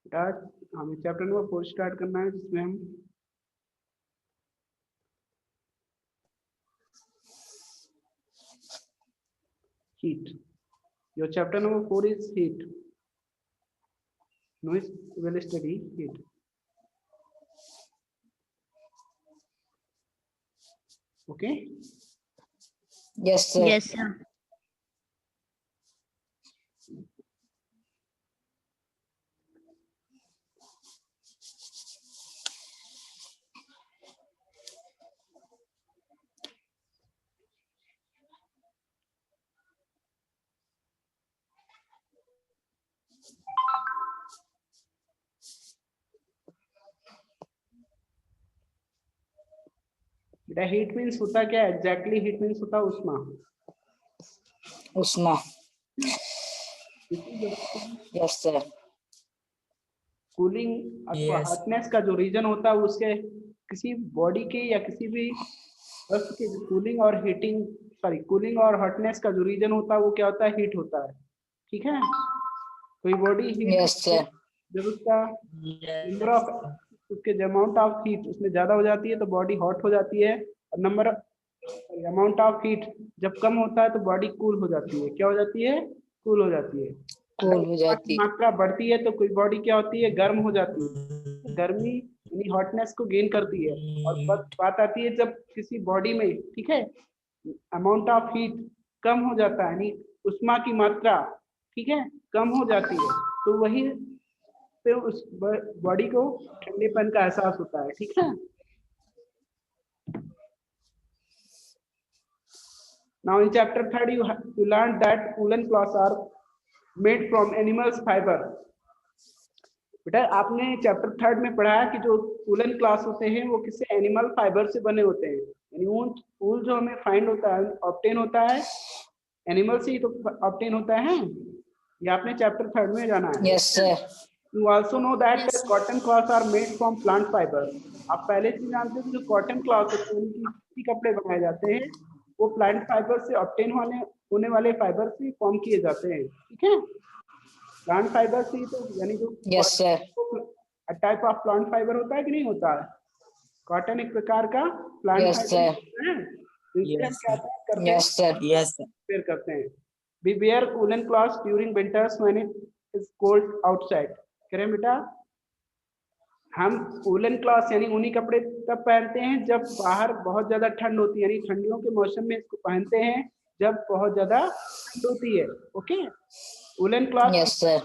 बेटा हमें chapter number 4 start करना है, जिसमें हम heat. Your chapter number 4 is heat. No, will study heat. Okay. Yes, sir. Yes, sir. बेटा हीट मीन्स होता क्या है? एग्जैक्टली हीट मीन्स होता उष्मा। उष्मा। Yes sir. कूलिंग अथवा हॉटनेस का जो रीजन होता है उसके किसी बॉडी के या किसी भी वस्तु के कूलिंग और हीटिंग कूलिंग और हॉटनेस का जो रीजन होता है वो क्या होता है? हीट होता है। ठीक है। कोई बॉडी हीट यस सर। जब उसका नंबर ऑफ उसके अमाउंट ऑफ हीट उसमें ज्यादा हो जाती है तो बॉडी हॉट हो जाती है, और नंबर अमाउंट ऑफ हीट जब कम होता है तो बॉडी कूल हो जाती है। क्या हो जाती है? कूल हो जाती है। कूल हो जाती है। मात्रा बढ़ती है तो कोई बॉडी क्या होती है? गर्म हो जाती है। गर्मी यानी हॉटनेस को गेन करती है। और बात आती है जब किसी बॉडी में, ठीक है, अमाउंट ऑफ हीट कम हो जाता है, यानी उष्मा की मात्रा, ठीक है, कम हो जाती है, तो वही पे उस बॉडी को ठंडेपन का एहसास होता है। ठीक है। Now in chapter 3 you learned that woolen cloths are made from animals fiber. बेटा आपने चैप्टर 3 में पढ़ा कि जो वूलन क्लॉथ्स होते हैं वो किसी एनिमल फाइबर से बने होते हैं। यानी ऊन जो हमें फाइंड होता है, ऑब्टेन होता है, एनिमल से ही तो ऑब्टेन होता है। ये आपने चैप्टर 3 में जाना है। Yes sir. You also know that cotton cloths are made from plant fiber. आप पहले से जानते हो जो कॉटन क्लॉथ होते हैं, कपड़े बनाए जाते हैं, वो प्लांट फाइबर से ऑब्टेन होने वाले फाइबर से फॉर्म किए जाते हैं। ठीक है। प्लांट फाइबर से तो यानी जो yes sir. Type of plant fibre होता है कि नहीं होता है? कॉटन एक प्रकार का प्लांट यस फाइबर सर। है जिससे हम क्या करते हैं? Yes sir. Yes sir. Wear करते हैं। We wear woolen cloths during winters when it is cold outside. कह रहे हैं बेटा हम वूलन क्लॉथ यानी ऊनी कपड़े तब पहनते हैं जब बाहर बहुत ज्यादा ठंड होती है, यानी ठंडियों के मौसम में इसको पहनते हैं जब बहुत ज्यादा ठंड होती है। Okay. Woollen cloth yes sir.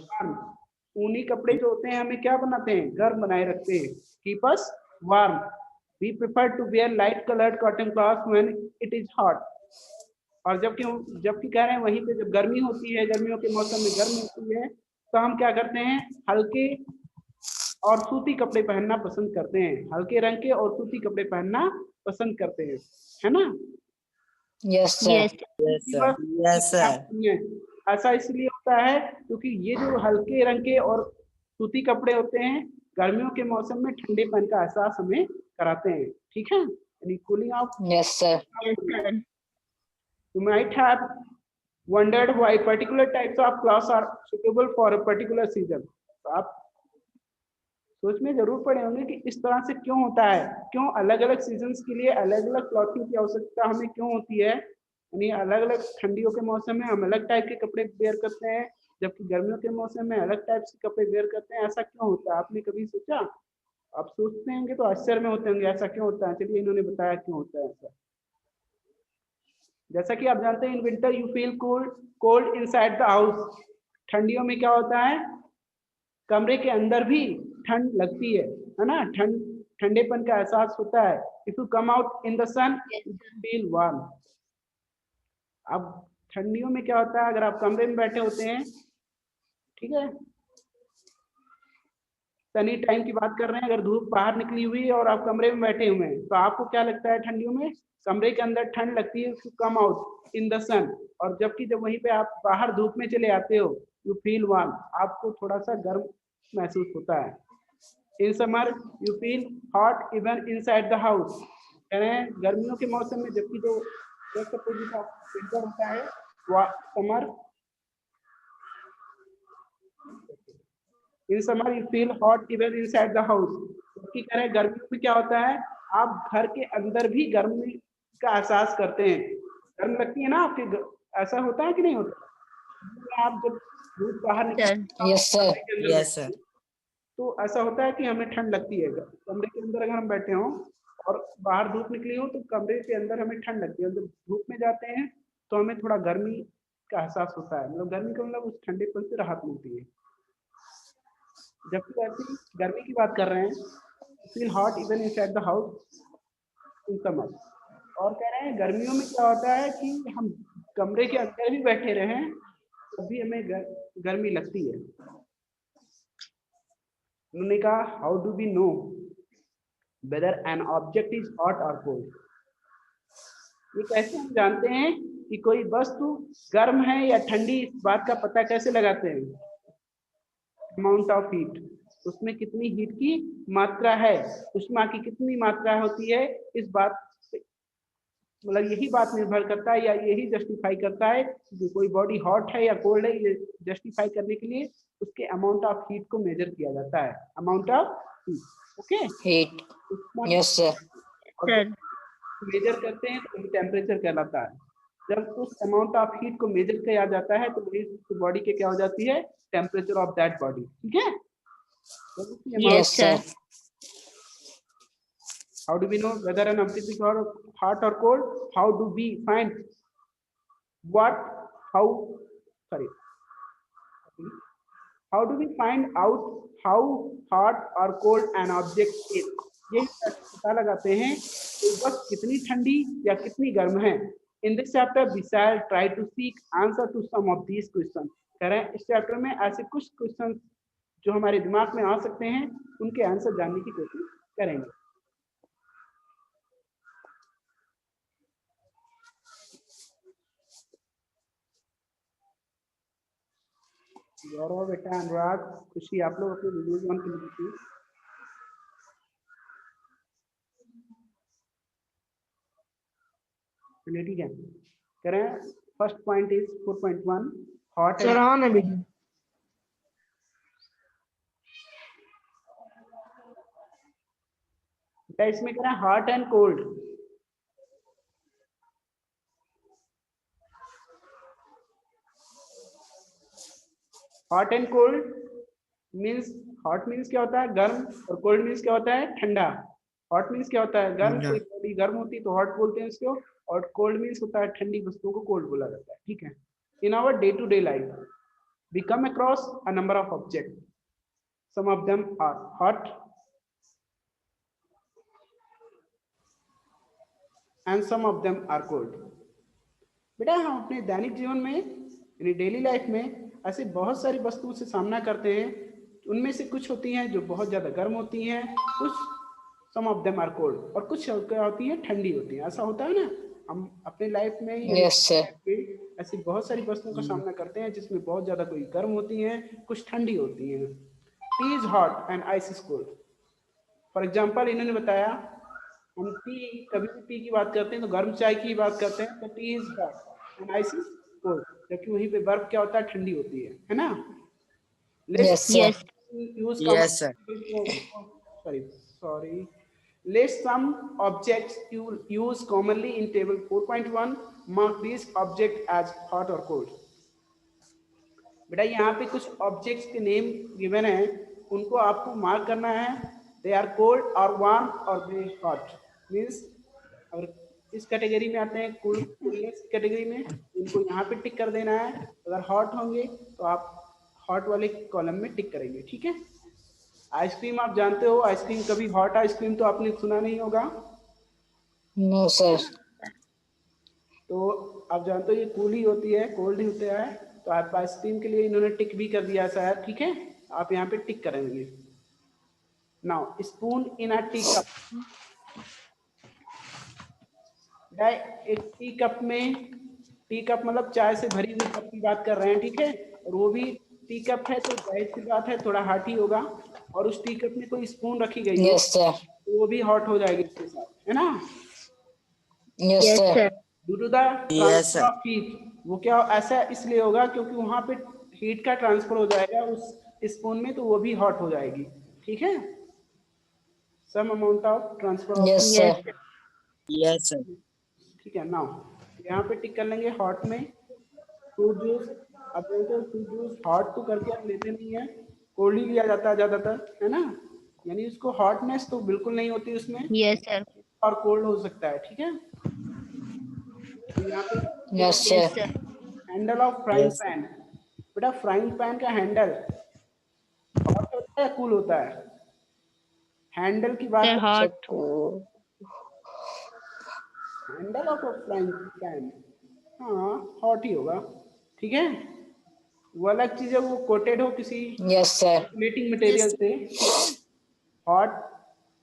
ऊनी कपड़े जो होते हैं हमें क्या बनाते हैं? गर्म बनाए रखते हैं। Keep us warm. We prefer to wear light coloured cotton cloth when it is hot. और जबकि कह रहे हैं वहीं पे जब गर्मी होती है, गर्मियों के मौसम में गर्मी होती है, तो हम क्या करते हैं? हल्के और सूती कपड़े पहनना पसंद करते हैं। हल्के रंग के और सूती कपड़े पहनना पसंद करते हैं, है ना? Yes Yes. Sir. Yes sir. Yes sir. ऐसा इसलिए होता है क्योंकि ये जो हल्के रंग के और सूती कपड़े होते हैं गर्मियों के मौसम में ठंडेपन का एहसास हमें कराते हैं। ठीक है। यानी cooling of. Yes sir. Yes, sir. You might have wondered why particular types of clothes are suitable for a particular season. तो आप सोच में जरूर पड़े होंगे कि इस तरह से क्यों होता है, क्यों अलग अलग सीजन्स के लिए अलग अलग क्लॉथिंग की आवश्यकता हमें क्यों होती है। यानी अलग अलग ठंडियों के मौसम में हम अलग टाइप के कपड़े वेयर करते हैं, जबकि गर्मियों के मौसम में अलग टाइप के कपड़े वेयर करते हैं। ऐसा क्यों होता है? आपने कभी सोचा? आप सोचते होंगे तो आश्चर्य में होते होंगे ऐसा क्यों होता है। चलिए इन्होंने बताया क्यों होता है ऐसा। जैसा कि आप जानते हैं in winter you feel cold inside the house. ठंडियों में क्या होता है? कमरे के अंदर भी ठंड लगती है ना? ठंडेपन का एहसास होता है। If you come out in the sun you feel warm. अब ठंडियों में क्या होता है? अगर आप कमरे में बैठे होते हैं, ठीक है, सनी टाइम की बात कर रहे हैं, अगर धूप बाहर निकली हुई है और आप कमरे में बैठे हुए हैं तो आपको क्या लगता है? ठंडियों में कमरे के अंदर ठंड लगती है, कम आउट इन द सन। और जबकि जब वहीं पे आप बाहर धूप में चले आते हो यू फील वार्म, आपको थोड़ा सा गर्म महसूस होता है। In summer you feel hot even inside the house. कह रहे हैं गर्मियों के मौसम में जबकि जो विंटर होता है summer, in summer you feel hot even inside the house. क्योंकि कह रहे हैं गर्मियों में क्या होता है, आप घर के अंदर भी गर्मी का एहसास करते हैं, गर्म लगती है ना आपके, ऐसा होता है कि नहीं होता? आप जब धूप बाहर निकलते यस सर, हैं यस सर, तो ऐसा होता है कि हमें ठंड लगती है। कमरे के अंदर अगर हम बैठे हों और बाहर धूप निकली हो तो कमरे के अंदर हमें ठंड लगती है, जब धूप में जाते हैं तो हमें थोड़ा गर्मी का एहसास होता है, मतलब गर्मी का मतलब उस ठंडेपन से राहत मिलती है। जबकि वैसे गर्मी की बात कर रहे हैं, feel hot even inside the house in summer. और कह रहे हैं गर्मियों में क्या होता है कि हम कमरे के अंदर भी बैठे रहें तब भी हमें गर्मी लगती है। उन्होंने कहा how do we know whether an object is hot और कोल्ड। ये कैसे हम जानते हैं कि कोई वस्तु गर्म है या ठंडी, इस बात का पता कैसे लगाते हैं? अमाउंट ऑफ हीट, उसमें कितनी हीट की मात्रा है, उष्मा की कितनी मात्रा होती है, इस बात मतलब यही बात निर्भर करता है या यही जस्टिफाई करता है कि कोई बॉडी हॉट है या कोल्ड है। ये जस्टिफाई करने के लिए उसके अमाउंट ऑफ हीट को मेजर किया जाता है, amount of heat. Okay, heat, yes sir, measure करते हैं तो टेम्परेचर कहलाता है। जब उस अमाउंट ऑफ हीट को मेजर किया जाता है तो बॉडी के क्या हो जाती है, टेम्परेचर ऑफ दैट बॉडी। ठीक है, yes sir, how do we know whether an object is hot or cold? How do we find what how sorry how do we find out how hot or cold an object is? ये पता लगाते हैं कि बस कितनी ठंडी या कितनी गर्म है। In this chapter we shall try to seek answer to some of these questions। कह रहे हैं इस चैप्टर में ऐसे कुछ क्वेश्चन जो हमारे दिमाग में आ सकते हैं उनके आंसर जानने की कोशिश करेंगे। गौरव, बेटा, अनुराग, खुशी, आप लोग अपने वीडियोज ऑन कर लीजिए। चलिए ठीक है, करें। First point is 4.1 hot and इसमें करें hot and cold. Hot and cold means, hot means क्या होता है गर्म, और कोल्ड मीन्स क्या होता है ठंडा। हॉट मीन्स क्या होता है गर्म, कोई बॉडी गर्म होती है तो हॉट बोलते हैं उसको, और कोल्ड मीन्स होता है ठंडी वस्तुओं को कोल्ड बोला जाता है। ठीक है, in our day to day life we come across a number of object, some of them are hot and some of them are cold. बेटा हम अपने दैनिक जीवन में यानी डेली लाइफ में ऐसे बहुत सारी वस्तुओं से सामना करते हैं, उनमें से कुछ होती हैं जो बहुत ज़्यादा गर्म होती हैं, कुछ सम ऑफ देम आर कोल्ड, और कुछ क्या होती हैं ठंडी होती हैं। ऐसा होता है ना, हम अपने लाइफ में ऐसी बहुत सारी वस्तुओं का सामना करते हैं जिसमें बहुत ज़्यादा कोई गर्म होती हैं, कुछ ठंडी होती हैं। T is hot and ice is cold. For example इन्होंने बताया हम टी, कभी भी टी की बात करते हैं तो गर्म चाय की बात करते हैं, तो T is hot and ice is cold, जबकि वहीं पे बर्फ क्या होता है ठंडी होती है ना। Sorry. List some objects you use commonly in table 4.1. Mark these objects as hot or cold. बेटा यहाँ पे कुछ ऑब्जेक्ट्स के नेम गिवन है, उनको आपको मार्क करना है। दे आर कोल्ड और वार्म और दे हॉट। मीन्स अगर इस कैटेगरी में आते हैं कूलनेस कैटेगरी में, इनको यहाँ पे टिक कर देना है। अगर हॉट होंगे तो आप हॉट वाले कॉलम में टिक करेंगे। ठीक है, आइसक्रीम आप जानते हो, आइसक्रीम कभी हॉट आइसक्रीम तो आपने सुना नहीं होगा। No sir. तो आप जानते हो ये कूल ही होती है, कोल्ड ही होता है। तो आप आइसक्रीम के लिए इन्होंने टिक भी कर दिया शायद। ठीक है, आप यहाँ पे टिक करेंगे। Now spoon in a tea cup. एक टी कप में, टी कप मतलब चाय से भरी हुई कप की बात कर रहे हैं। ठीक है, और वो भी टी कप है तो जाहिर सी बात है थोड़ा हॉट ही होगा, और उस टी कप में कोई स्पून रखी गई हो तो वो भी हॉट हो जाएगी इसके साथ, है ना। Yes sir. Due to the transfer of heat, वो क्या ऐसा इसलिए होगा क्योंकि वहां पे हीट का ट्रांसफर हो जाएगा उस स्पून में तो वो भी हॉट हो जाएगी, ठीक है। Some amount of transfer of, yes sir, yes sir, ठीक है। नाउ यहाँ पे टिक कर लेंगे हॉट में फ्रूट जूस। अब बोलते हैं फ्रूट जूस हॉट तो करके हम लेते नहीं है, कोल्ड ही लिया जाता है ज्यादातर, है ना। यानी उसको हॉटनेस तो बिल्कुल नहीं होती उसमें, यस सर, और कोल्ड हो सकता है, ठीक है। तो यहाँ पे yes yes sir, sir, handle of frying Yes. Pan. बेटा फ्राइंग पैन का हैंडल हॉट होता है या कूल होता है? हैंडल की बात सर कर, hot, handle of frying pan, हाँ हॉट ही होगा, ठीक है। वो अलग चीज है, वो कोटेड हो किसी यस सर, इंसुलेटिंग मटेरियल से, ठीक है। हॉट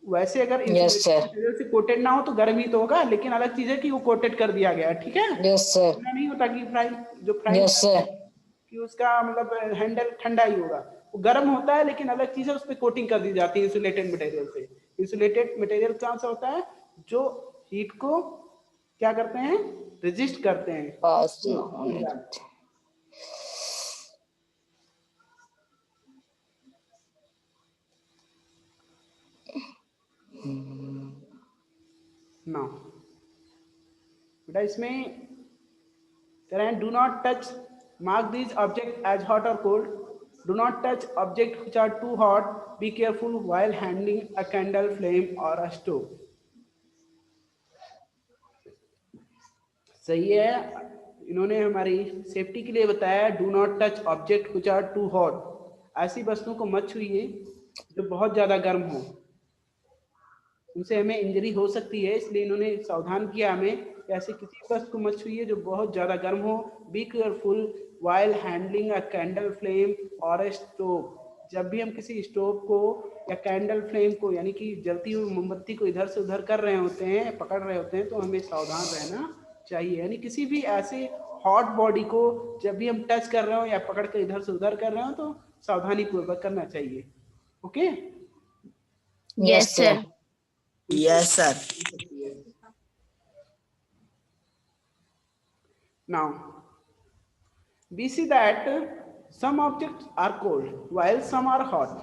वैसे अगर यस इंसुलेटिंग सर, मटेरियल से कोटेड ना हो तो गर्म ही तो होगा, लेकिन अलग चीज है कि वो कोटेड कर दिया गया है, ठीक है। यस सर, ऐसा नहीं होता कि फ्राइंग जो फ्राइंग यस सर, कि उसका मतलब हैंडल ठंडा ही होगा, वो गर्म होता है, लेकिन अलग चीज है उस पर कोटिंग कर दी जाती है इंसुलेटेड मटेरियल से। इंसुलेटेड मटेरियल कौन सा होता है? जो हीट को क्या करते हैं, रेजिस्ट करते हैं। पास तो ना होने देते। ना बेटा इसमें कह रहे हैं do not touch, mark these object as hot और cold. Do not touch object which are too hot, be careful while handling a candle, flame और अ स्टोव। सही है, इन्होंने हमारी सेफ्टी के लिए बताया do not touch object which are too hot. ऐसी वस्तुओं को मत छुइए जो बहुत ज्यादा गर्म हो, उनसे हमें इंजरी हो सकती है, इसलिए इन्होंने सावधान किया हमें कि ऐसे किसी वस्तु को मत छुइए जो बहुत ज्यादा गर्म हो। B careful while handling a candle, flame और अ स्टोव। जब भी हम किसी स्टोव को या कैंडल फ्लेम को यानी कि जलती हुई मोमबत्ती को इधर से उधर कर रहे होते हैं, पकड़ रहे होते हैं, तो हमें सावधान रहना चाहिए। यानी किसी भी ऐसे हॉट बॉडी को जब भी हम टच कर रहे हो या पकड़ के इधर से उधर कर रहे हो तो सावधानी पूर्वक करना चाहिए, okay. Yes sir, Yes, sir. Now we see that some objects are cold while some are hot.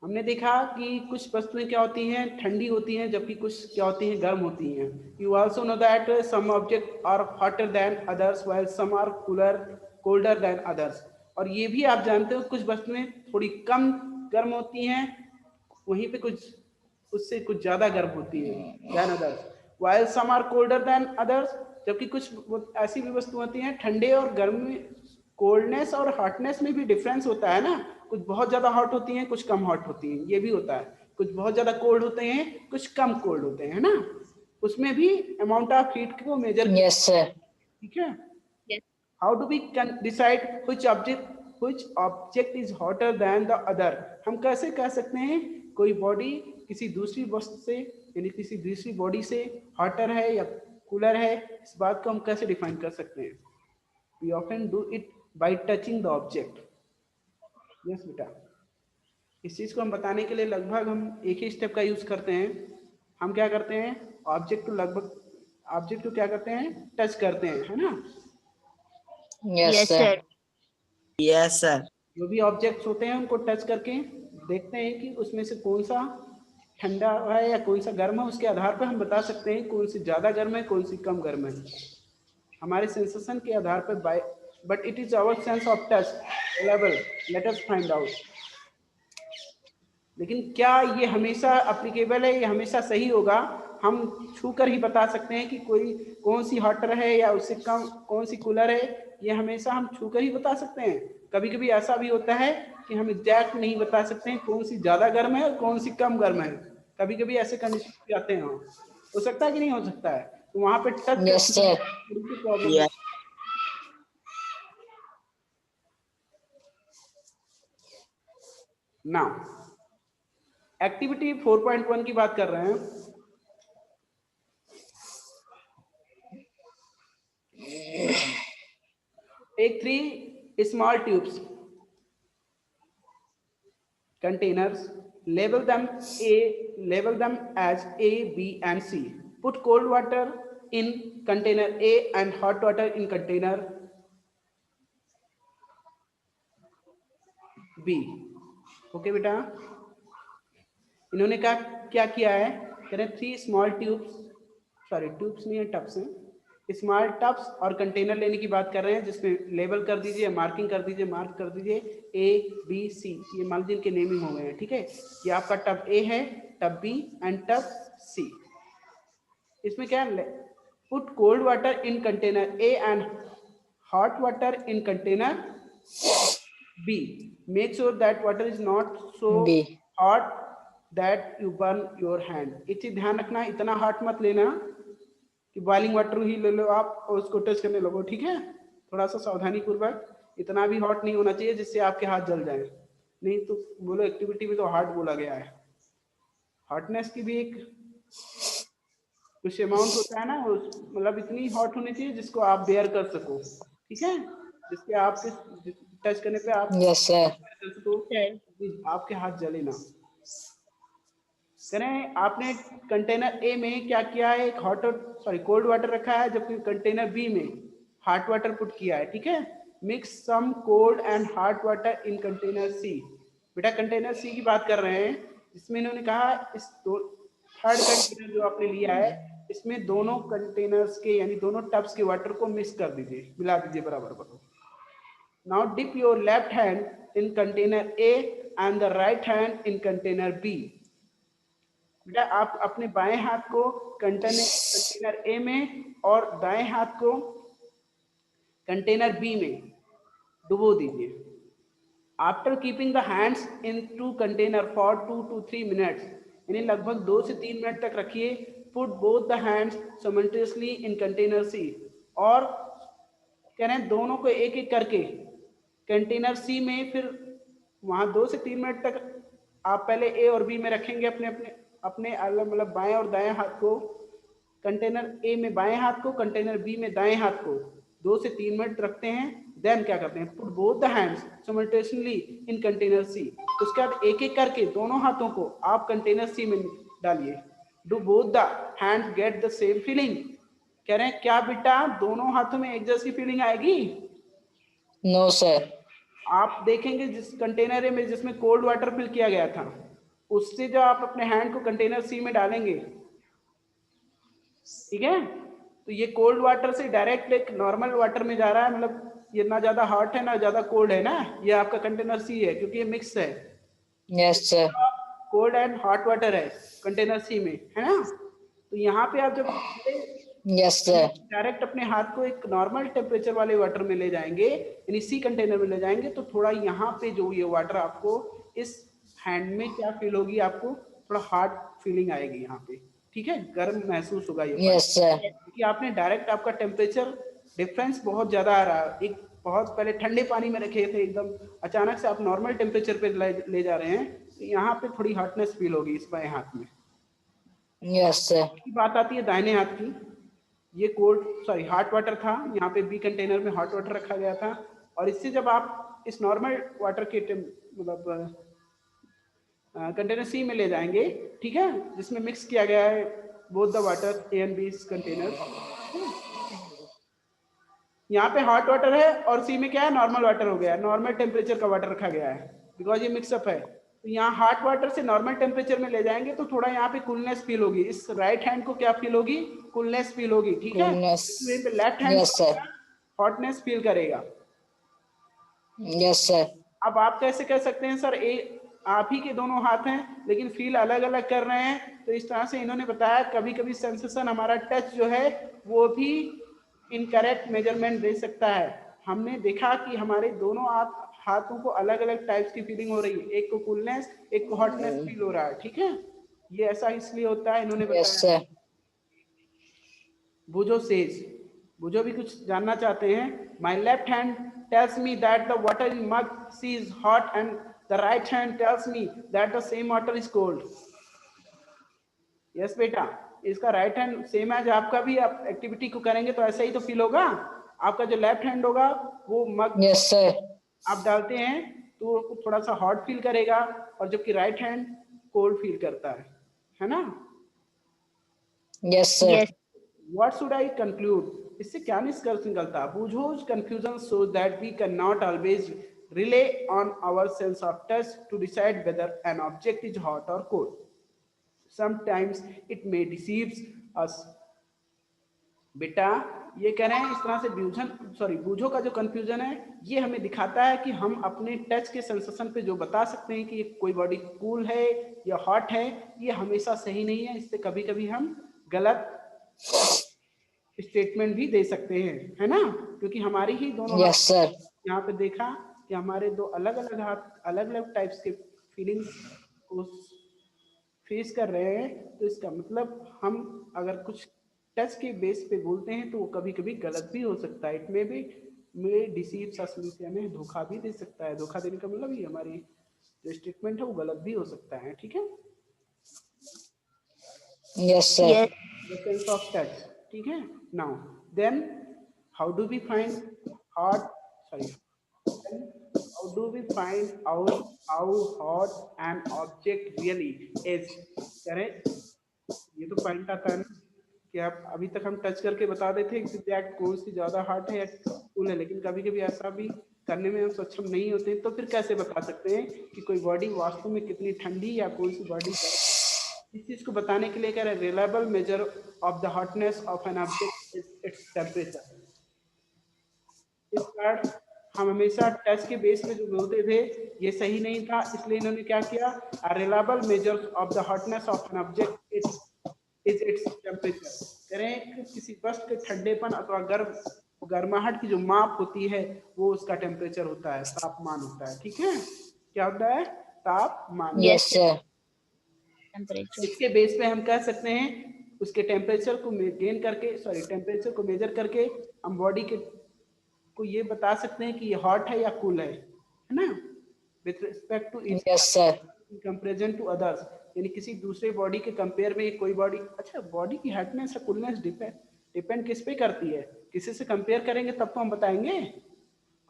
हमने देखा कि कुछ वस्तुएं क्या होती हैं, ठंडी होती हैं, जबकि कुछ क्या होती हैं, गर्म होती हैं। You also know that some objects are hotter than others while some are colder than others. और ये भी आप जानते हो कुछ वस्तुएं थोड़ी कम गर्म होती हैं, वहीं पे कुछ उससे कुछ ज्यादा गर्म होती है than others. While some are colder than others, जबकि कुछ ऐसी भी वस्तु होती हैं ठंडे और गर्म में, कोल्डनेस और हॉटनेस में भी डिफरेंस होता है ना। कुछ बहुत ज्यादा हॉट होती हैं, कुछ कम हॉट होती हैं, ये भी होता है। कुछ बहुत ज्यादा कोल्ड होते हैं, कुछ कम कोल्ड होते हैं, है ना। उसमें भी अमाउंट ऑफ हीट को मेजर, यस सर, ठीक है। Yes how do we decide which object is hotter than the other? हम कैसे कह सकते हैं कोई बॉडी किसी दूसरी वस्तु से यानी किसी दूसरी बॉडी से हॉटर है या कूलर है, इस बात को हम कैसे डिफाइन कर सकते हैं? We often do it by touching the object. Yes बेटा, इस चीज को हम बताने के लिए लगभग हम एक ही स्टेप का यूज करते हैं। हम क्या करते हैं, ऑब्जेक्ट को क्या करते हैं, टच करते हैं, है ना। Yes yes sir, sir, Yes, sir. जो भी ऑब्जेक्ट्स होते हैं उनको टच करके देखते हैं कि उसमें से कौन सा ठंडा है या कौन सा गर्म है। उसके आधार पर हम बता सकते हैं कौन सी ज्यादा गर्म है, कौन सी कम गर्म है, हमारे सेंसेशन के आधार पर। By but it is our sense of touch level, let us find out. लेकिन क्या ये हमेशा अप्लीकेबल है, ये हमेशा सही होगा? हम छू कर ही बता सकते हैं कि कोई कौन सी हॉटर है या उससे कम कौन सी कूलर है, ये हमेशा हम छू कर ही बता सकते हैं। कभी कभी ऐसा भी होता है कि हम एग्जैक्ट नहीं बता सकते हैं कौन सी ज्यादा गर्म है और कौन सी कम गर्म है। कभी कभी ऐसे कंडीशन भी आते हैं, हो सकता है कि नहीं हो सकता है, तो वहां पे touch yes sir, problem. Yes. Now activity 4.1 की बात कर रहे हैं। Take 3 small tubes, containers, label them as A, B and C. Put cold water in container A and hot water in container B. Okay बेटा, इन्होंने क्या किया है, कह रहे 3 स्मॉल ट्यूब्स, सॉरी ट्यूब्स नहीं है, टब्स हैं, स्मॉल टब्स और कंटेनर लेने की बात कर रहे हैं, जिसमें लेबल कर दीजिए, मार्किंग कर दीजिए, मार्क कर दीजिए A B C, ये मान लीजिए इनके नेमिंग हो गए हैं, ठीक है। ये आपका टब A है, tub B and tub C। इसमें क्या है, put cold water in container A and hot water in container B. Make sure that water is not so B. hot that you burn your hand. एक चीज ध्यान रखना, इतना hot मत लेना कि बॉइलिंग वाटर ही ले लो आप और उसको टच करने लगो, ठीक है। थोड़ा सा सावधानी पूर्वक, इतना भी हॉट नहीं होना चाहिए जिससे आपके हाथ जल जाए, नहीं तो बोलो एक्टिविटी में तो हॉट बोला गया है। हॉटनेस की भी एक कुछ अमाउंट होता है ना, मतलब इतनी हॉट होनी चाहिए जिसको आप बेयर कर सको, ठीक है, जिसके आपके टच करने पे आप Yes, sir. आपके हाथ जले ना। करें, आपने कंटेनर ए में क्या किया है, एक हॉट कोल्ड वाटर रखा है, जबकि कंटेनर बी में हॉट वाटर पुट किया है, ठीक है। Mix some cold and hot water in container C. बेटा कंटेनर सी की बात कर रहे हैं, जिसमें इन्होंने कहा इस थर्ड कंटेनर जो आपने लिया है, इसमें दोनों कंटेनर्स के यानी दोनों टब्स के वाटर को मिक्स कर दीजिए, मिला दीजिए बराबर बराबर। Now dip your left hand in container A and the right hand in container B. बेटा आप अपने बाएं हाथ को कंटेनर A में और दाएं हाथ को कंटेनर B में डुबो दीजिए। After keeping the hands in two container for 2 to 3 minutes, यानी लगभग 2 से 3 मिनट तक रखिए। Put both the hands simultaneously in container C, और कह रहे हैं दोनों को एक एक करके कंटेनर सी में, फिर वहां 2 से 3 मिनट तक आप पहले ए और बी में रखेंगे अपने अपने अपने अलग, मतलब बाएं और दाएं हाथ को, कंटेनर ए में बाएं हाथ को, कंटेनर बी में दाएं हाथ को 2 से 3 मिनट रखते हैं। देन क्या करते हैं, put both the hands simultaneously in container C. उसके बाद एक एक करके दोनों हाथों को आप कंटेनर सी में डालिए। Do both the hands get the same feeling. कह रहे हैं क्या बेटा दोनों हाथों में एक जैसी फीलिंग आएगी? No, sir. आप देखेंगे जिस कंटेनर में जिसमें कोल्ड वाटर फिल किया गया था, उससे जो आप अपने हैंड को कंटेनर सी में डालेंगे, ठीक है, तो ये कोल्ड वाटर से डायरेक्ट एक नॉर्मल वाटर में जा रहा है, मतलब ये ना ज्यादा हॉट है ना ज्यादा कोल्ड है ना, ये आपका कंटेनर सी है क्योंकि ये मिक्स है। Yes, sir. Cold and hot water है कंटेनर सी में, है ना। तो यहाँ पे आप जब Yes, sir. डायरेक्ट अपने हाथ को एक नॉर्मल टेम्परेचर वाले वाटर में ले जाएंगे, यानी सी कंटेनर में ले जाएंगे, तो थोड़ा यहाँ पे जो ये वाटर आपको इस हैंड में क्या फील होगी, आपको थोड़ा हार्ड फीलिंग आएगी यहाँ पे, ठीक है, गर्म महसूस होगा ये। Yes, sir. क्योंकि आपने डायरेक्ट आपका टेम्परेचर डिफरेंस बहुत ज्यादा आ रहा है, एक बहुत पहले ठंडे पानी में रखे थे एकदम, अचानक से आप नॉर्मल टेम्परेचर पे ले जा रहे हैं, तो यहाँ पे थोड़ी हॉटनेस फील होगी इस बाएं हाथ में। Yes, sir. बात आती है दाहिने हाथ की, ये हॉट वाटर था, यहाँ पे बी कंटेनर में हॉट वाटर रखा गया था, और इससे जब आप इस नॉर्मल वाटर के मतलब कंटेनर सी में ले जाएंगे, ठीक है, जिसमें मिक्स किया गया है both the water A and B container. यहाँ पे हॉट वाटर है और सी में क्या है, नॉर्मल वाटर हो गया है, नॉर्मल टेम्परेचर का वाटर रखा गया है, बिकॉज ये मिक्सअप है। तो यहाँ हॉट वाटर से नॉर्मल टेम्परेचर में ले जाएंगे तो थोड़ा यहाँ पे कूलनेस फील होगी, इस राइट हैंड को क्या फील होगी, कूलनेस फील होगी, ठीक है। Coolness. Left hand Yes, sir. Hotness feel करेगा। Yes, sir. अब आप कैसे कह सकते हैं सर आप ही के दोनों हाथ हैं लेकिन फील अलग अलग कर रहे हैं, तो इस तरह से इन्होंने बताया कभी कभी सेंसेशन हमारा टच जो है वो भी इनकरेक्ट मेजरमेंट दे सकता है। हमने देखा कि हमारे दोनों हाथों को अलग अलग टाइप्स की फीलिंग हो रही है, एक को कूलनेस एक को हॉटनेस फील हो रहा है, ठीक है, ये ऐसा इसलिए होता है, इन्होंने Yes, बताया। sir. बुझो भी कुछ जानना चाहते हैं। My left hand tells me that the water in mug C is hot and the right hand tells me that the same water is cold. Yes बेटा, इसका राइट हैंड सेम है, आपका भी आप एक्टिविटी को करेंगे तो ऐसा ही तो फील होगा। आपका जो लेफ्ट हैंड होगा वो मग Yes, sir. आप डालते हैं तो थोड़ा सा हॉट फील करेगा, और जबकि राइट हैंड कोल्ड फील करता है ना। Yes, sir. Yes. What should I conclude? इससे क्या निष्कर्ष निकलता? Bujo's confusion shows that we cannot always rely on our sense of touch to decide whether an object is hot or cold. Sometimes it may deceive us. बेटा ये कह रहे हैं इस तरह से बूझो का जो कंफ्यूजन है ये हमें दिखाता है कि हम अपने टच के सेंसेशन पे जो बता सकते हैं कि कोई बॉडी कूल है या हॉट है, ये हमेशा सही नहीं है। इससे कभी कभी हम गलत स्टेटमेंट भी दे सकते हैं, है ना, क्योंकि हमारी ही दोनों यस सर, यहाँ पे देखा कि हमारे दो अलग अलग हाथ अलग अलग टाइप्स के फीलिंग्स को फेस कर रहे हैं। तो इसका मतलब हम अगर कुछ टच के बेस पे बोलते हैं तो वो कभी कभी गलत भी हो सकता है। इट में भी डिसीव सस्पेंस हमें धोखा भी दे सकता है। धोखा देने का मतलब ये हमारी जो स्टेटमेंट है वो गलत भी हो सकता है। ठीक है, yes sir, Yes. the sense of touch. ठीक है, now then how do we find hot then how do we find out how hot an object really is? करें, ये तो पॉइंट आता है ना कि आप अभी तक हम टच करके बता देते हैं कि एग्जैक्ट कौन सी ज्यादा हॉट है या कूल है, लेकिन कभी कभी ऐसा भी करने में हम सक्षम नहीं होते, तो फिर कैसे बता सकते हैं कि कोई बॉडी वास्तव में कितनी ठंडी या कौन सी बॉडी। इस चीज को बताने के लिए कह रहे हैं reliable measure of the hotness of N object is its temperature. इस कारण हम हमेशा टच के बेस पे जो बोलते थे ये सही नहीं था, इसलिए इन्होंने क्या किया, reliable measure of the hotness of N object is its temperature. कह रहे हैं कि किसी वस्तु के ठंडेपन अथवा गर्माहट की जो माप होती है वो उसका टेम्परेचर होता है, तापमान होता है। ठीक है, क्या होता है, तापमान। Yes sir, Temperature. इसके बेस पे हम कह सकते हैं उसके टेम्परेचर को टेम्परेचर को मेजर करके हम बॉडी के को ये बता सकते हैं कि ये हॉट है या कूल है ना, with respect to its yes sir, comparison to others. यानी किसी दूसरे बॉडी के कंपेयर में कोई बॉडी, अच्छा बॉडी की हॉटनेस या कूलनेस डिपेंड किस पे करती है, किसी से कंपेयर करेंगे तब तो हम बताएंगे।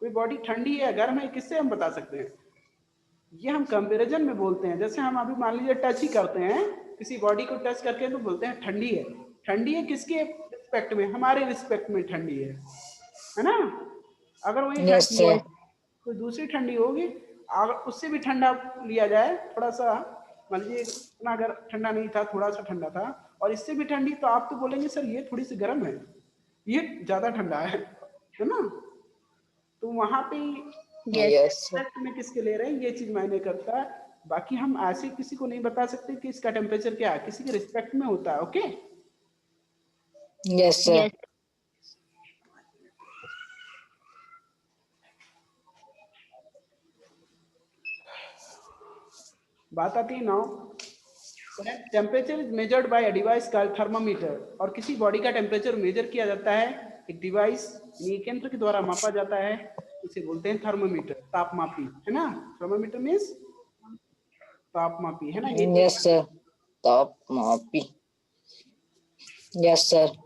कोई बॉडी ठंडी है गर्म है किससे हम बता सकते हैं, ये हम कंपैरिजन में बोलते हैं। जैसे हम अभी मान लीजिए टच ही करते हैं किसी बॉडी को टच करके तो बोलते हैं ठंडी है। ठंडी है किसके रिस्पेक्ट में, हमारे रिस्पेक्ट में ठंडी है ना। अगर वही यस सर, कोई दूसरी ठंडी होगी, अगर उससे भी ठंडा लिया जाए थोड़ा सा, मान लीजिए इतना अगर ठंडा नहीं था थोड़ा सा ठंडा था और इससे भी ठंडी, तो आप तो बोलेंगे सर ये थोड़ी सी गर्म है, ये ज्यादा ठंडा है ना। तो वहां पे यस सर, रिस्पेक्ट में किसके ले रहे हैं ये चीज मायने करता है। बाकी हम ऐसे किसी को नहीं बता सकते कि इसका टेम्परेचर क्या है, किसी के रिस्पेक्ट में होता है। Okay, yes sir, Yes. बात आती है now, temperature is measured by a device called thermometer. और किसी बॉडी का टेम्परेचर मेजर किया जाता है एक डिवाइस एक यंत्र के द्वारा मापा जाता है, इसे बोलते हैं थर्मामीटर, तापमापी, है ना। थर्मामीटर मीन्स तापमापी, है ना। ये यस सर, तापमापी, यस सर,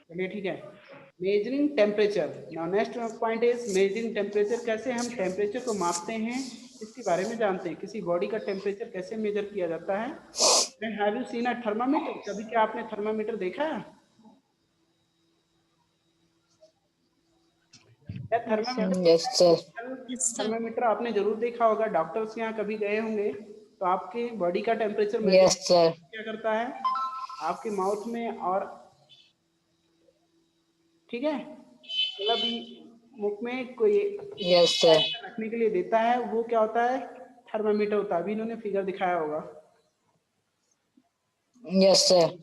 चलिए ठीक है, measuring temperature. Now next point is measuring temperature. कैसे हम टेम्परेचर को मापते हैं इसके बारे में जानते हैं। किसी बॉडी का टेम्परेचर कैसे मेजर किया जाता है। Have you seen a thermometer? कभी क्या आपने थर्मामीटर देखा है? यस सर, थर्मामीटर आपने जरूर देखा होगा, डॉक्टर्स के यहाँ कभी गए होंगे तो आपके बॉडी का टेम्परेचर मेजर यस सर, क्या करता है, आपके माउथ में और ठीक है मतलब मुख में कोई यस सर, रखने के लिए देता है, वो क्या होता है, थर्मामीटर होता है। अभी इन्होंने फिगर दिखाया होगा, यस सर,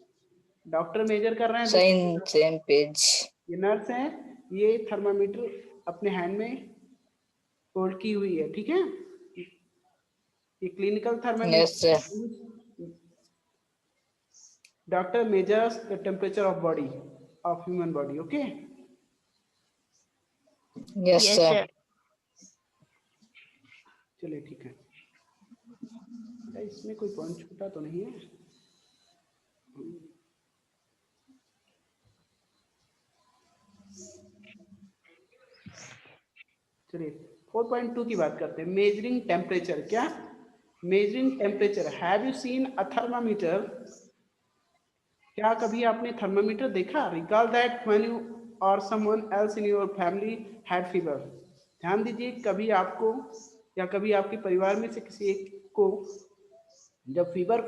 डॉक्टर मेजर कर रहे हैं, सेम पेज, ये नर्स है, ये थर्मामीटर अपने हैंड में होल्ड की हुई है। ठीक है, ये clinical thermometer. Yes sir, doctor measures the temperature of body of human body. Okay, yes Yes, sir, sir. चलिए ठीक है, इसमें कोई पॉइंट छूटा तो नहीं है। चलिए 4.2 की बात करते हैं, मेजरिंग टेम्परेचर। क्या measuring temperature, have you seen a thermometer? क्या कभी आपने थर्मामीटर देखा? रिकॉल दैट व्हेन यू और someone else in your family had fever. ध्यान दीजिए, कभी आपको या कभी आपके परिवार में से किसी एक को जब फीवर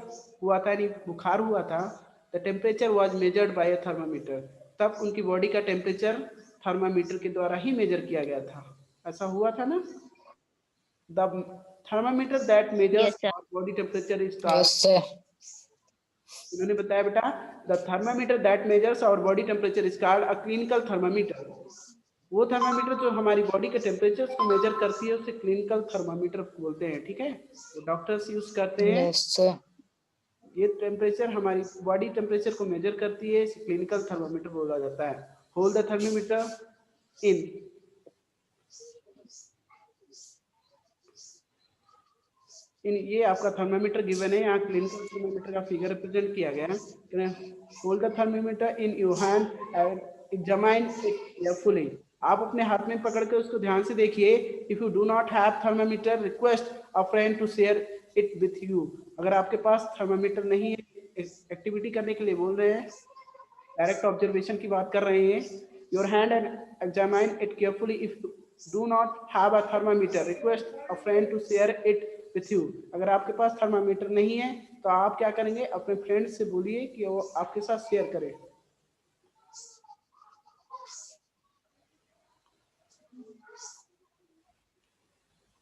हुआ था यानी बुखार हुआ था, the temperature was measured by a thermometer. तब उनकी बॉडी का टेम्परेचर थर्मामीटर के द्वारा ही मेजर किया गया था। ऐसा हुआ था ना? The thermometer that measures Yes, sir. Body temperature is Yes, sir. इन्होंने बताया बेटा, the thermometer that measures our body temperature is called a clinical thermometer. वो थर्मामीटर जो हमारी बॉडी के टेम्परेचर को मेजर करती है उसे क्लिनिकल थर्मामीटर बोलते हैं। ठीक है, वो डॉक्टर्स यूज करते हैं। Yes, sir. ये टेम्परेचर हमारी बॉडी टेम्परेचर को मेजर करती है, इसे क्लिनिकल थर्मामीटर बोला जाता है। होल्ड द थर्मामीटर इन ये आपका थर्मामीटर गिवन है, यहाँ क्लिनिकल थर्मामीटर का फिगर रिप्रेजेंट किया गया है। Hold the thermometer in your hand and examine it carefully. आप अपने हाथ में पकड़ के उसको ध्यान से देखिए। If you do not have thermometer, request a friend to share it with you. अगर आपके पास थर्मामीटर नहीं है, एक्टिविटी करने के लिए बोल रहे हैं, डायरेक्ट ऑब्जर्वेशन की बात कर रहे हैं। Your hand and examine it carefully. If do not have a thermometer, request a friend to share it with you. अगर आपके पास थर्मामीटर नहीं है तो आप क्या करेंगे, अपने फ्रेंड से बोलिए कि वो आपके साथ शेयर करें।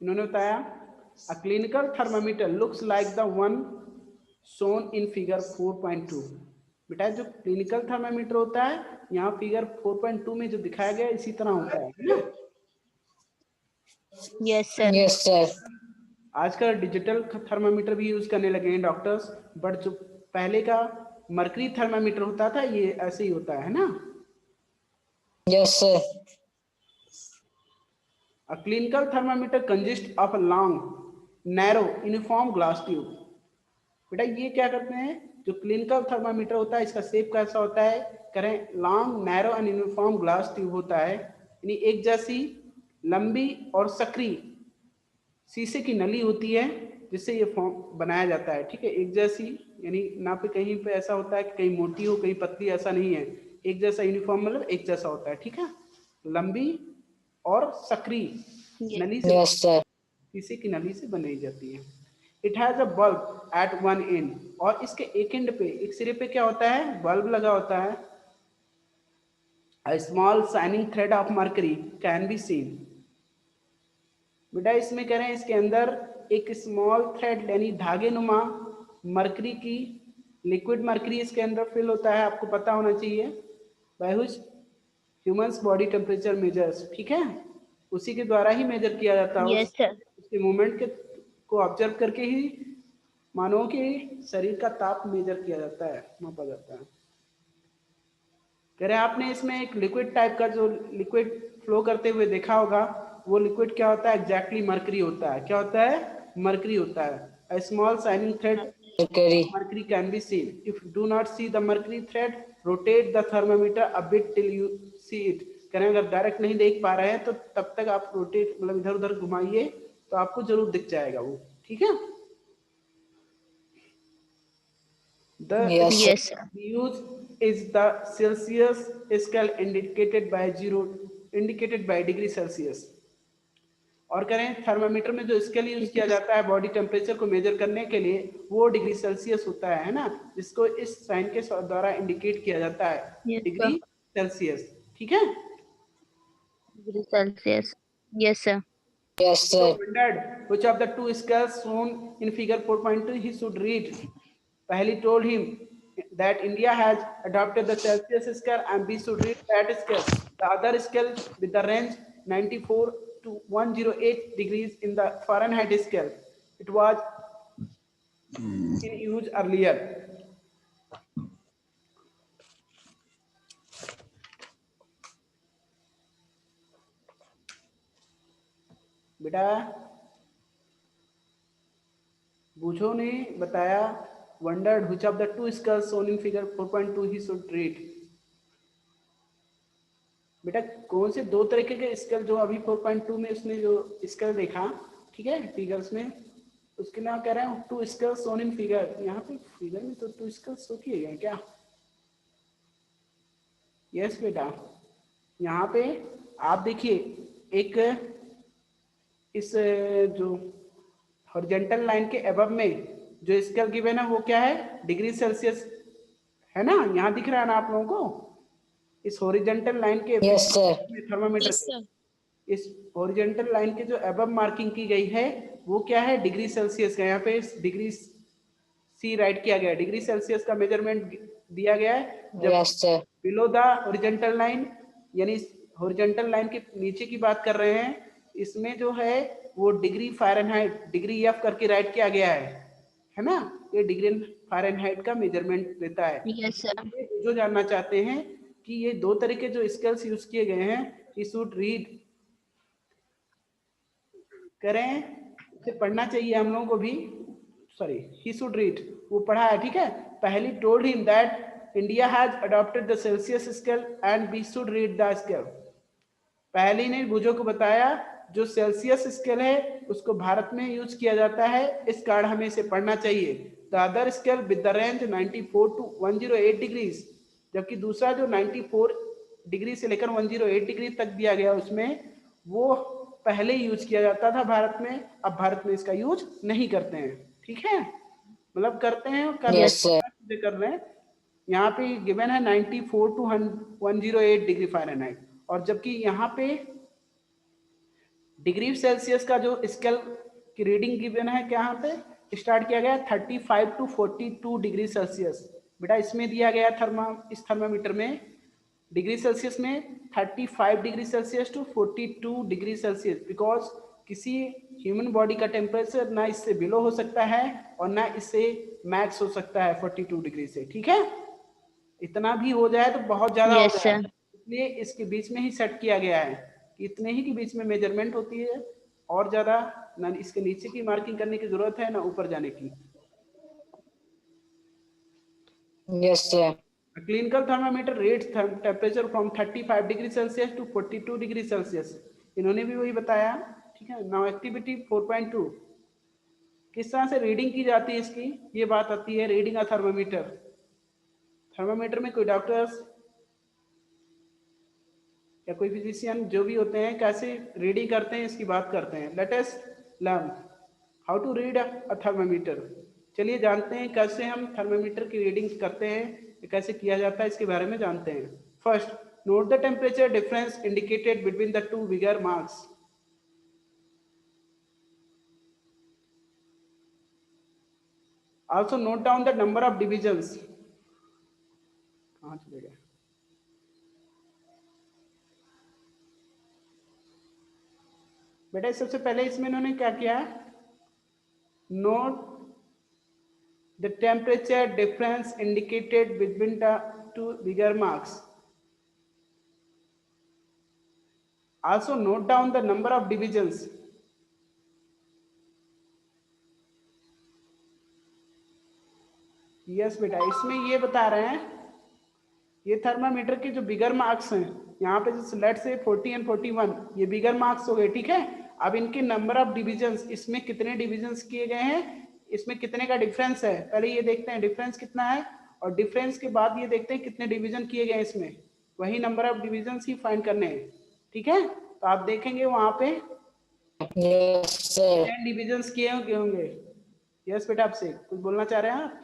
इन्होंने बताया अ clinical thermometer looks like the one shown in figure 4.2। बेटा जो क्लिनिकल थर्मामीटर होता है यहाँ फिगर 4.2 में जो दिखाया गया इसी तरह होता है ना? Yes, sir. Yes, sir. आजकल डिजिटल थर्मामीटर भी यूज करने लगे हैं डॉक्टर्स, बट जो पहले का मर्करी थर्मामीटर होता था ये ऐसे ही होता है ना? Yes, sir. A clinical thermometer consists of a long, narrow, uniform glass tube. बेटा ये क्या करते हैं, जो क्लिनिकल थर्मामीटर होता है इसका शेप कैसा होता है, करें long, narrow and uniform glass tube होता है, यानी एक जैसी लंबी और सक्रिय शीशे की नली होती है जिससे ये फॉर्म बनाया जाता है। ठीक है, एक जैसी, यानी ना पे कहीं पे ऐसा होता है कि कहीं मोटी हो कहीं पतली, ऐसा नहीं है। एक जैसा यूनिफॉर्म मतलब एक जैसा होता है। ठीक है, लंबी और सक्रिय नली से Yes, sir. शीशे की नली से बनाई जाती है। It has a bulb at one end, और इसके एक एंड पे, एक सिरे पे क्या होता है, बल्ब लगा होता है। A small shining thread of mercury can be seen. बेटा इसमें कह रहे हैं इसके अंदर एक स्मॉल थ्रेड यानी धागे नुमा मर्करी की, लिक्विड मर्करी इसके अंदर फिल होता है, आपको पता होना चाहिए। By which humans body temperature measures. ठीक है, उसी के द्वारा ही मेजर किया जाता है। Yes, sir. उसके मूवमेंट के को ऑब्जर्व करके ही मानव के शरीर का ताप मेजर किया जाता है, मापा जाता है। कह रहे हैं आपने इसमें एक लिक्विड टाइप का जो लिक्विड फ्लो करते हुए देखा होगा, वो लिक्विड क्या होता है, एग्जैक्टली मर्करी होता है। क्या होता है, मर्करी होता है। A small shining thread Mercury. mercury can be seen. If you do not see the mercury thread, rotate the thermometer a bit till you see it. करें अगर डायरेक्ट नहीं देख पा रहे हैं तो तब तक आप रोटेट मतलब इधर उधर घुमाइए तो आपको जरूर दिख जाएगा वो। ठीक है, the Yes, sir. Yes, sir. use is the Celsius scale indicated by degree Celsius। और करें थर्मामीटर में जो स्केल यूज किया जाता है बॉडी टेम्परेचर को मेजर करने के लिए वो डिग्री सेल्सियस होता है ना, जिसको इस साइन के द्वारा इंडिकेट किया जाता है, Yes, डिग्री sir. सेल्सियस। ठीक है, Degree Celsius. Yes, sir. Yes, so sir. wondered which of the two scales shown in figure 4.2 he should read. Paheli told him that India has adopted the Celsius scale and we should read that scale. The other scale with the range 94 to 108 degrees in the Fahrenheit scale. It was in use earlier. बेटा बूझो ने बताया wondered which of the two scales shown in figure 4.2 he should read. बेटा कौन से दो तरीके के स्केल जो अभी 4.2 में उसने जो स्केल देखा, ठीक है, फिगर्स में, उसके नाम कह रहे हैं two scale shown in figure. यहाँ पे फिगर में तो टू स्केल शो किए गए क्या? यस बेटा, यहाँ पे आप देखिए एक इस जो हॉरिजॉन्टल लाइन के अबव में जो स्केल गिवन है वो क्या है, डिग्री सेल्सियस है ना, यहाँ दिख रहा है ना आप लोगों को, इस हॉरिजॉन्टल लाइन के यस सर। थर्मामीटर इस हॉरिजॉन्टल लाइन के जो अबव मार्किंग की गई है वो क्या है, डिग्री सेल्सियस का, यहाँ पे डिग्री सी राइट किया गया है, डिग्री सेल्सियस का मेजरमेंट दिया गया है। जब yes sir. Below the horizontal line यानी हॉरिजॉन्टल लाइन के नीचे की बात कर रहे हैं, इसमें जो है वो डिग्री फ़ारेनहाइट डिग्री एफ करके राइट किया गया है ना, ये डिग्री फ़ारेनहाइट का मेजरमेंट देता है। Yes sir. जो जानना चाहते हैं कि ये दो तरीके जो स्केल्स यूज किए गए हैं, ही शुड रीड करें, इसे पढ़ना चाहिए हम लोगों को भी, सॉरी ही शुड रीड, वो पढ़ा है, ठीक है। Paheli told him that India has adopted the Celsius scale and we should read the scale. Paheli ने बुझो को बताया जो सेल्सियस स्केल है उसको भारत में यूज किया जाता है, इस कारण हमें इसे पढ़ना चाहिए। The other scale with the range 94 to 108 degrees, जबकि दूसरा जो 94 डिग्री से लेकर 108 डिग्री तक दिया गया उसमें वो पहले यूज किया जाता था भारत में, अब भारत में इसका यूज नहीं करते हैं, ठीक है, मतलब करते हैं और कर Yes, sir. कर रहे हैं। यहाँ पे गिवन है 94 to 108 डिग्री फ़ारेनहाइट, और जबकि यहाँ पे डिग्री सेल्सियस का जो स्केल की रीडिंग गिवन है क्या, यहाँ पे स्टार्ट किया गया 35 to 42 डिग्री सेल्सियस। बेटा इसमें दिया गया इस थर्मामीटर में डिग्री सेल्सियस में 35 degree Celsius to 42 degree Celsius, because किसी ह्यूमन बॉडी का टेम्परेचर ना इससे बिलो हो सकता है और ना इससे मैक्स हो सकता है 42 डिग्री से, ठीक है। इतना भी हो जाए तो बहुत ज्यादा हो Yes, जाए, sir. इसलिए इसके बीच में ही सेट किया गया है कि इतने ही के बीच में मेजरमेंट होती है, और ज्यादा ना इसके नीचे की मार्किंग करने की जरूरत है ना ऊपर जाने की। Yes, sir. A clinical thermometer reads temperature from 35 degree Celsius to 42 degree Celsius, इन्होंने भी वही बताया, ठीक है। नाउ एक्टिविटी 4.2, किस तरह से रीडिंग की जाती है इसकी, ये बात आती है रीडिंग अ थर्मामीटर। थर्मामीटर में कोई डॉक्टर्स या कोई फिजिशियन जो भी होते हैं कैसे रीडिंग करते हैं इसकी बात करते हैं। Let us learn how to read a thermometer. चलिए जानते हैं कैसे हम थर्मामीटर की रीडिंग करते हैं, कैसे किया जाता है इसके बारे में जानते हैं। First, note the temperature difference indicated between the two bigger marks. Also note down the number of divisions। कहाँ चले गए, बेटा सबसे पहले इसमें इन्होंने क्या किया, note the temperature difference indicated between the two bigger marks. Also note down the number of divisions। Yes बेटा, इसमें ये बता रहे हैं ये थर्मामीटर के जो बिगर मार्क्स हैं यहाँ पे जो लेट से 40 एंड 41 ये बिगर मार्क्स हो गए, ठीक है। अब इनके नंबर ऑफ डिविजन्स, इसमें कितने डिविजन्स किए गए हैं, इसमें कितने का डिफरेंस है, पहले ये देखते हैं डिफरेंस कितना है, और डिफरेंस के बाद ये देखते हैं कितने डिवीजन किए गए इसमें, वही number of division he find करने हैं, ठीक है। तो आप देखेंगे वहां पे Yes, sir. 10 डिविजन्स किए होंगे। यस बेटा, आपसे कुछ बोलना चाह रहे हैं आप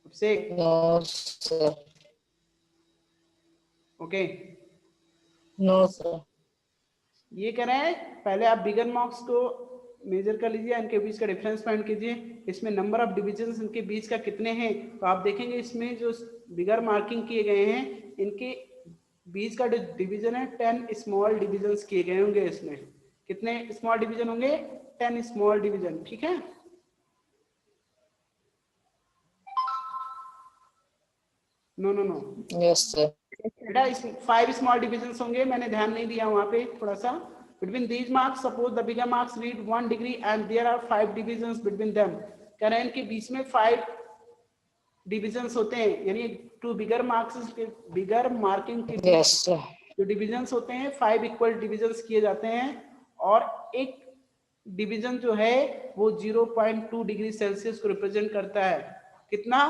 आपसे? No, sir. Okay, No, sir. ये कह रहे हैं पहले आप बिगर मार्क्स को मेजर कर लीजिए, इनके बीच का डिफरेंस फाइंड कीजिए, इसमें नंबर ऑफ डिविजन्स इनके बीच का कितने हैं। तो आप देखेंगे इसमें जो बिगर मार्किंग किए गए हैं इनके बीच का डिवीजन है 10 स्मॉल डिविजन्स किए गए होंगे। इसमें कितने स्मॉल डिवीजन होंगे, 10 स्मॉल डिवीजन, ठीक है। No no no, Yes, sir. बेटा 5 स्मॉल डिविजन्स होंगे, मैंने ध्यान नहीं दिया वहां पे थोड़ा सा। Between these marks suppose the bigger marks read 1 degree and there are 5 divisions between them. कह रहे हैं इनके बीच में 5 डिविजन्स होते हैं, यानी टू बिगर मार्क्स के बिगर मार्किंग के Yes, sir. जो डिविजन्स होते हैं 5 इक्वल डिविजन्स किए जाते हैं, और एक डिवीजन जो है वो 0.2 डिग्री सेल्सियस को रिप्रेजेंट करता है। कितना,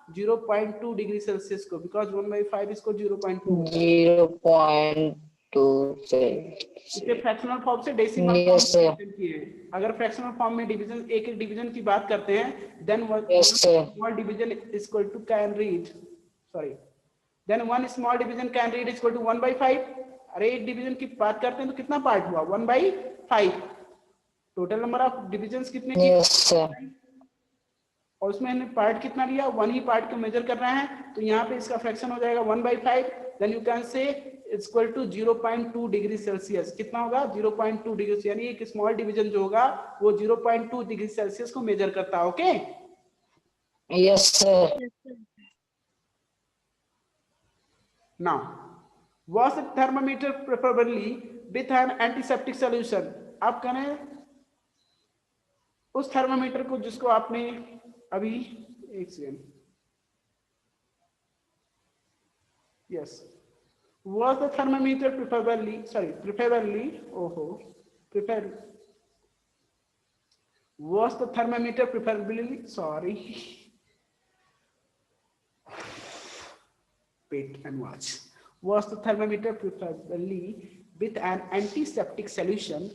0.2 डिग्री सेल्सियस को, बिकॉज 1/5 इसको 0.2, 0.2 से इसे फ्रैक्शनल फॉर्म से डेसिमल फॉर्म यस में सर डिवीजन किए हैं। अगर फ्रैक्शनल फॉर्म में डिवीजन एक एक डिवीजन की बात करते हैं, then yes sir small division is equal to can read, sorry, then one small division can read is equal to 1/5। अरे एक डिवीजन की बात करते हैं तो कितना पार्ट हुआ, 1/5। टोटल नंबर ऑफ डिविजन्स कितने की, यस सर और उसमें हमने पार्ट कितना लिया, 1 ही पार्ट को मेजर कर रहे हैं, तो यहाँ पे इसका फ्रैक्शन हो जाएगा 1/5। Then you can say it's equal to 0.2 degree Celsius. कितना होगा, 0.2 डिग्री, यानी एक स्मॉल डिवीजन जो होगा वो 0.2 डिग्री सेल्सियस को मेजर करता है। Okay, yes sir Yes, sir. Now wash the thermometer preferably with an antiseptic solution. आप करें उस थर्मामीटर को जिसको आपने अभी, एक second, yes, was the thermometer was the thermometer preferably, sorry, wait and watch, was the thermometer preferably with an antiseptic solution।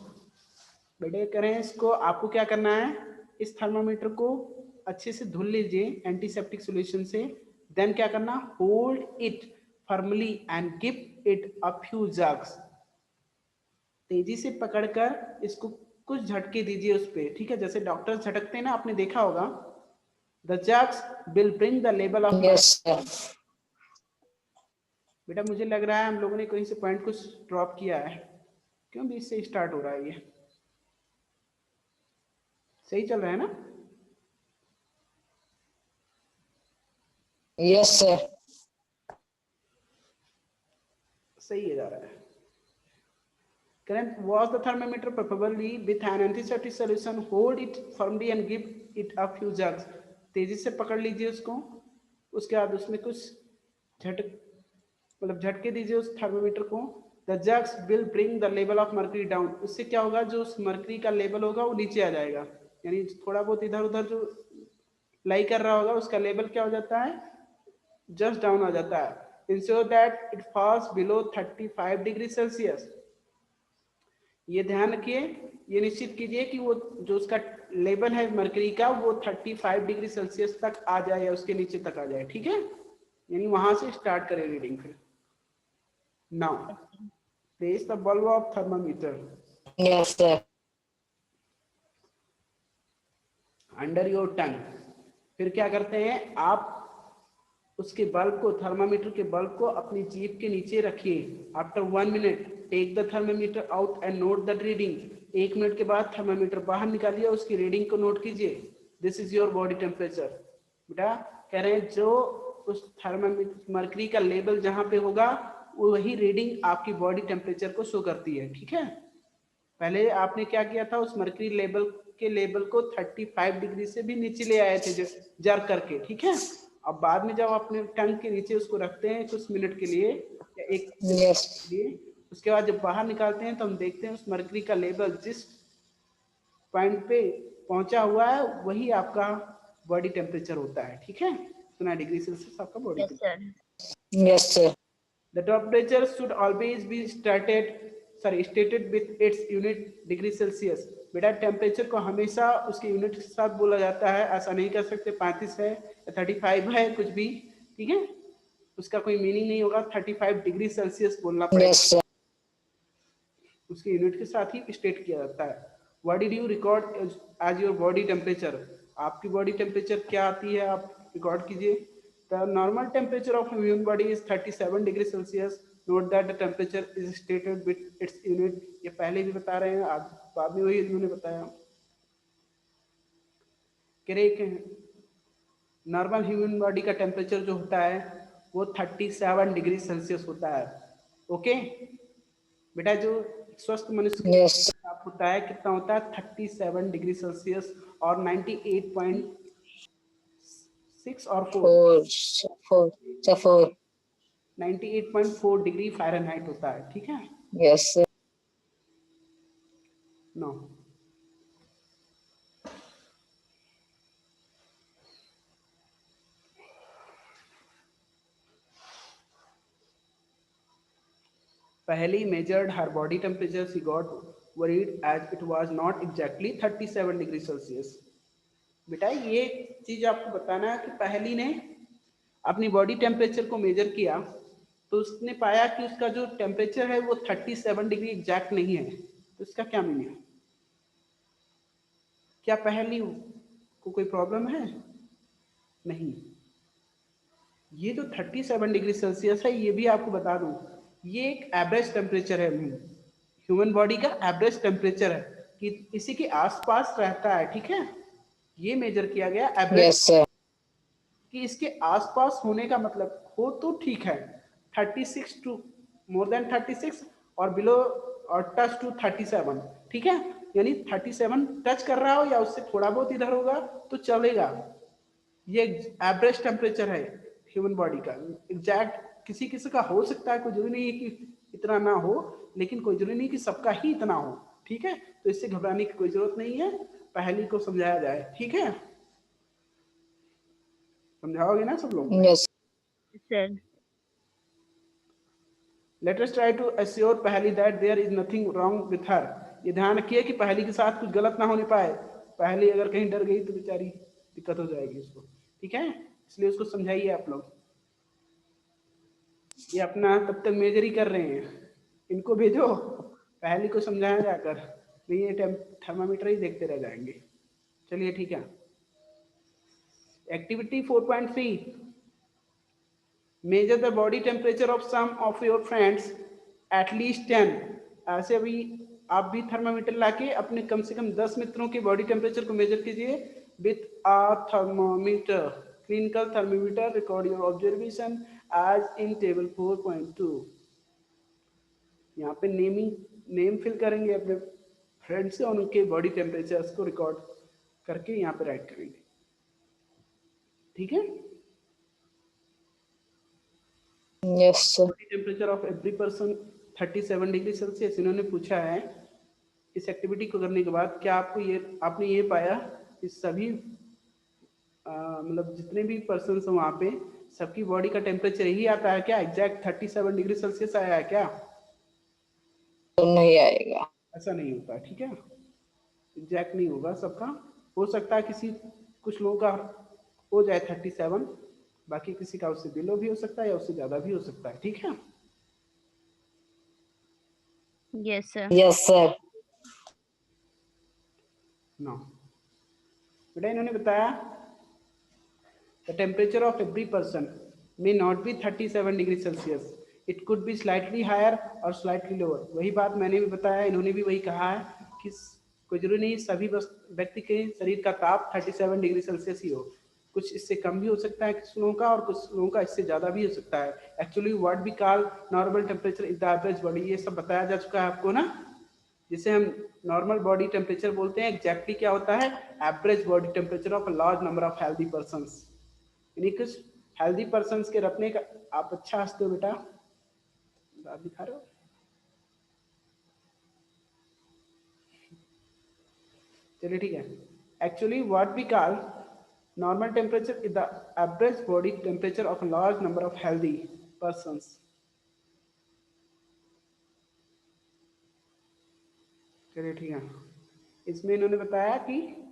बेटे करें इसको, आपको क्या करना है, इस थर्मामीटर को अच्छे से धुल लीजिए एंटीसेप्टिक सॉल्यूशन से, देन क्या करना, hold it firmly and give it a few jugs. तेजी से पकड़कर इसको कुछ झटके दीजिए उस पे, ठीक है, जैसे डॉक्टर झटकते हैं ना, आपने देखा होगा। The jugs will bring the level of, yes sir बेटा मुझे लग रहा है हम लोगों ने कहीं से पॉइंट कुछ ड्रॉप किया है, क्यों बीच से स्टार्ट हो रहा है, ये सही चल रहा है ना? यस सर सही है जा रहा है। Current was the thermometer preferably with an antiseptic solution, hold it firmly and give it a few jugs। तेजी से पकड़ लीजिए उसको, उसके बाद उसमें कुछ झटके दीजिए उस थर्मोमीटर को। The jugs will bring the level of mercury down। उससे क्या होगा, जो उस मर्करी का लेवल होगा वो नीचे आ जाएगा, यानी थोड़ा बहुत इधर उधर जो लाई कर रहा होगा उसका लेवल क्या हो जाता है, जस्ट डाउन आ जाता है। Ensure that it falls below 35 degree Celsius. ये ध्यान रखिए, ये निश्चित कीजिए कि वो जो उसका लेवल है मरकरी का वो 35 डिग्री सेल्सियस तक आ जाए या उसके नीचे तक आ जाए, ठीक है, यानी वहां से स्टार्ट करें रीडिंग। फिर now place the bulb of thermometer yes sir under your tongue. फिर क्या करते हैं आप, उसके बल्ब को, थर्मामीटर के बल्ब को अपनी जीभ के नीचे रखिए। After 1 minute take the thermometer out and note the reading. 1 minute के बाद थर्मामीटर बाहर निकालिए, उसकी रीडिंग को नोट कीजिए। This is your body temperature. बेटा कह रहे हैं जो उस थर्मामीटर मर्करी का लेवल जहां पे होगा वही रीडिंग आपकी बॉडी टेम्परेचर को शो करती है, ठीक है। पहले आपने क्या किया था, उस मर्करी लेवल को 35 डिग्री से भी नीचे ले आए थे जर करके, ठीक है। अब बाद में जब अपने टंग के नीचे उसको रखते हैं कुछ मिनट के लिए या एक यस के लिए, उसके बाद जब बाहर निकालते हैं तो हम देखते हैं उस मर्करी का लेवल जिस पॉइंट पे पहुंचा हुआ है वही आपका बॉडी टेम्परेचर होता है, ठीक है। सुना, डिग्री सेल्सियस आपका body Yes, sir. Yes sir The temperature should always be stated with its unit degree Celsius। बेटा टेम्परेचर को हमेशा उसके यूनिट के साथ बोला जाता है, ऐसा नहीं कर सकते 35 है या 35 है कुछ भी, ठीक है, उसका कोई मीनिंग नहीं होगा। 35 डिग्री सेल्सियस बोलना पड़ेगा, यस सर उसके यूनिट के साथ ही स्टेट किया जाता है। What did you record as your body temperature, आपकी बॉडी टेम्परेचर क्या आती है आप रिकॉर्ड कीजिए। The normal temperature of a human body is 37 degree Celsius. Note that the temperature is stated with its unit। ये पहले भी बता रहे हैं, आज बाद में वही इन्होंने बताया। नॉर्मल ह्यूमन बॉडी का टेम्परेचर जो होता है वो 37 डिग्री सेल्सियस होता है, ओके। बेटा जो स्वस्थ मनुष्य का यस ताप होता है कितना होता है, 37 डिग्री सेल्सियस और 98.6 और 4 4 98.4 डिग्री फ़ारेनहाइट होता है, ठीक है। Yes sir no Paheli measured her body temperature. She got worried as it was not exactly 37 degree Celsius. बेटा ये चीज आपको बताना है कि पहली ने अपनी बॉडी टेम्परेचर को मेजर किया तो उसने पाया कि उसका जो टेम्परेचर है वो 37 डिग्री एग्जैक्ट नहीं है। तो इसका क्या मीनिंग है? क्या पहली को कोई प्रॉब्लम है? नहीं। ये जो 37 डिग्री सेल्सियस है ये भी आपको बता दूं ये एक एवरेज टेम्परेचर है, ह्यूमन बॉडी का एवरेज टेम्परेचर है कि इसी के आसपास रहता है। ठीक है, ये मेजर किया गया एवरेज। Yes, sir. कि इसके आसपास होने का मतलब हो तो ठीक है 36 टू मोर देन 36 और बिलो और टच टू 37। ठीक है, यानी 37 टच कर रहा हो या उससे थोड़ा बहुत इधर होगा तो चलेगा। ये एवरेज टेम्परेचर है ह्यूमन बॉडी का। एग्जैक्ट किसी किसी का हो सकता है, कोई जरूरी नहीं है कि इतना ना हो, लेकिन कोई जरूरी नहीं कि सबका ही इतना हो। ठीक है, तो इससे घबराने की कोई जरूरत नहीं है, पहली को समझाया जाए। ठीक है, समझाओगे ना सब लोग? Yes, sir. Let us try to assure पहली that there is nothing wrong with her। ये ध्यान रखिए कि पहली के साथ कुछ गलत ना होने पाए। पहली अगर कहीं डर गई तो बेचारी दिक्कत हो जाएगी उसको। ठीक है, इसलिए उसको समझाइए आप लोग। ये अपना तब तक मेजर ही कर रहे हैं, इनको भेजो, पहली को समझाया जाकर, नहीं ये थर्मामीटर ही देखते रह जाएंगे। चलिए ठीक है, activity 4.3 measure the body temperature of some of your friends at least 10। ऐसे अभी आप भी थर्मामीटर लाके अपने कम से कम 10 मित्रों के बॉडी टेम्परेचर को मेजर कीजिए with a thermometer, clinical thermometer. Record your observation as in table 4.2। यहाँ पे नेम फिल करेंगे अपने फ्रेंड से और उनके बॉडी टेम्परेचर्स को रिकॉर्ड करके यहाँ पे राइट करेंगे। ठीक है, yes, sir. Body temperature of every person 37 degree Celsius. इन्होंने पूछा है इस एक्टिविटी को करने के बाद क्या आपने ये पाया कि सभी मतलब जितने भी पर्सन हैं वहाँ पे सबकी बॉडी का टेम्परेचर यही आता है क्या? एग्जैक्ट 37 डिग्री सेल्सियस आया है क्या? तो नहीं आएगा। ऐसा नहीं होता। ठीक है, एग्जैक्ट नहीं होगा सबका। हो सकता है कुछ लोगों का हो जाए 37, बाकी किसी का उससे बिलो भी हो सकता है या उससे ज्यादा भी हो सकता है। ठीक है, Yes, sir. Yes, sir. No बेटा इन्होंने बताया the temperature of every person may not be 37 degree Celsius, it could be slightly higher और स्लाइटली लोअर। वही बात मैंने भी बताया, इन्होंने भी वही कहा है कि कोई जरूरी नहीं सभी व्यक्ति के शरीर का ताप 37 डिग्री सेल्सियस ही हो, कुछ इससे कम भी हो सकता है कुछ लोगों का और कुछ लोगों का इससे ज्यादा भी हो सकता है। Actually what we call normal temperature is the average body, ये सब बताया जा चुका है आपको ना। जिसे हम नॉर्मल बॉडी टेम्परेचर बोलते हैं, एग्जैक्टली क्या होता है? Average body temperature of a large number of healthy persons. यानी कुछ हेल्दी पर्संस के रखने का। आप अच्छा हंसते हो बेटा, आप दिखा रहे हो। चलिए ठीक है, actually what we call normal temperature is the average body temperature of a large number of healthy persons. चलिए ठीक है, इसमें इन्होंने बताया कि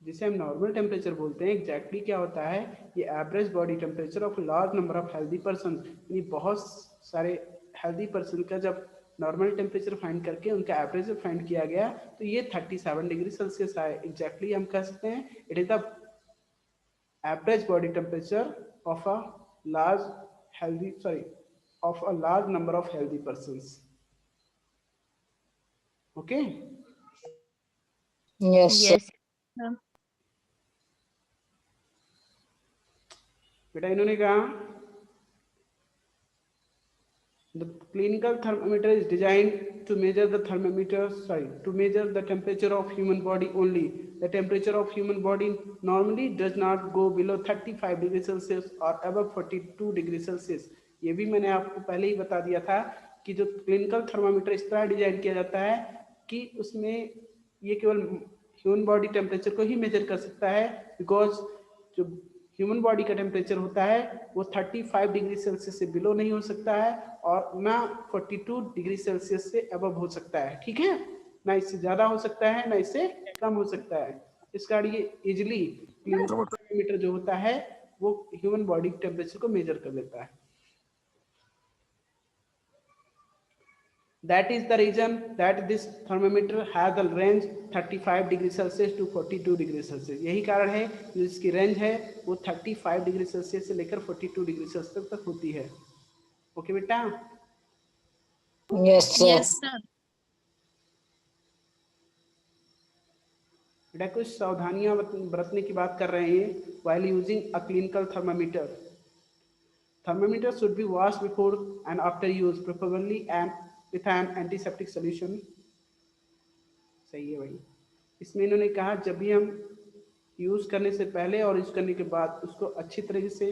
जिसे हम नॉर्मल टेम्परेचर बोलते हैं एग्जैक्टली क्या होता है? ये average body temperature of large number of healthy person, यानी बहुत सारे हेल्दी पर्सन का जब नॉर्मल टेम्परेचर फाइंड करके उनका एवरेज फाइंड किया गया तो ये 37 डिग्री सेल्सियस आए। एग्जैक्टली हम कह सकते हैं it is the average body temperature of a large number of healthy persons. Okay, Yes, sir. Yes, sir. बेटा इन्होंने कहा the clinical thermometer is designed to measure the temperature of human body only. The temperature of human body normally does not go below 35 degree Celsius or above 42 degree Celsius। ये भी मैंने आपको पहले ही बता दिया था कि जो क्लिनिकल थर्मामीटर इस तरह डिजाइन किया जाता है कि उसमें ये केवल ह्यूमन बॉडी टेम्परेचर को ही मेजर कर सकता है, बिकॉज जो ह्यूमन बॉडी का टेम्परेचर होता है वो 35 डिग्री सेल्सियस से बिलो नहीं हो सकता है और ना 42 डिग्री सेल्सियस से अबव हो सकता है, ठीक है, ना इससे ज्यादा हो सकता है ना इससे कम हो सकता है। इसका ये इजिली थर्मामीटर जो होता है वो ह्यूमन बॉडी टेम्परेचर को मेजर कर लेता है। That is the reason that this thermometer has a range 35 degree Celsius to 42 degree Celsius. यही कारण है कि इसकी रेंज है वो 35 डिग्री सेल्सियस से लेकर 42 डिग्री सेल्सियस तक होती है। ओके बेटा? Yes, sir. Yes, sir. बेटा कुछ सावधानियां बरतने की बात कर रहे हैं। while using a clinical thermometer, thermometer should be washed before and after use, preferably and with an antiseptic solution। सही है भाई। इसमें इन्होंने कहा जब भी हम यूज करने से पहले और यूज करने के बाद उसको अच्छी तरीके से